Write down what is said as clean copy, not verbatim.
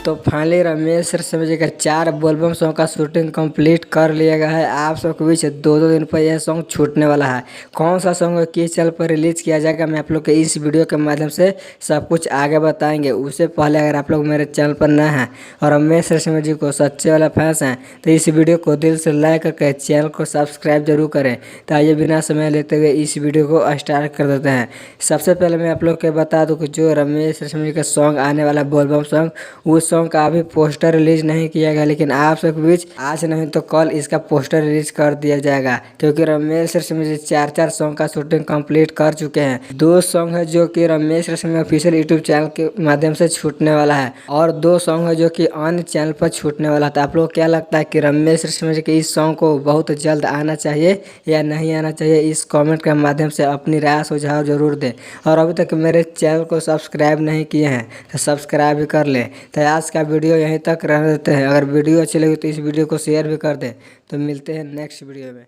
तो finally Ramesh Russell जी का 4 बोलबम सॉन्ग का शूटिंग कंप्लीट कर लिया गया है। आप सबके बीच 2-2 दिन पर यह सॉन्ग छूटने वाला है। कौन सा सॉन्ग किस चैनल पर रिलीज किया जाएगा, मैं आप लोग के इस वीडियो के माध्यम से सब कुछ आगे बताएंगे। उससे पहले अगर आप लोग मेरे चैनल पर नए हैं और रमेश रसेल जी को सच्चे वाला फैंस हैं तो इस वीडियो को दिल से लाइक करके चैनल को सब्सक्राइब जरूर करें। तो आइए बिना समय लेते हुए इस वीडियो को स्टार्ट कर देते हैं। सबसे पहले मैं आप लोग के बता दूं कि जो रमेश रसेल जी का सॉन्ग आने वाला बोलबम सॉन्ग, उस सॉन्ग का अभी पोस्टर रिलीज नहीं किया गया, लेकिन आप सबके बीच आज नहीं तो कल इसका पोस्टर रिलीज कर दिया जाएगा। क्योंकि रमेश रसेल जी 4 सॉन्ग का शूटिंग कंप्लीट कर चुके हैं। 2 सॉन्ग है जो कि Ramesh Russell official YouTube channel के माध्यम से छूटने वाला है और 2 सॉन्ग है जो कि अन्य चैनल पर छूटने वाला था। आप लोग क्या लगता है कि रमेश रसेल जी के इस सॉन्ग को बहुत जल्द आना चाहिए या नहीं आना चाहिए? इस कमेंट के माध्यम से अपनी राय सुझाव जरूर दें। और अभी तक मेरे चैनल को सब्सक्राइब नहीं किए हैं तो सब्सक्राइब भी कर लें। तो आज का वीडियो यहीं तक रहने देते हैं। अगर वीडियो अच्छी लगी तो इस वीडियो को शेयर भी कर दें। तो मिलते हैं नेक्स्ट वीडियो में।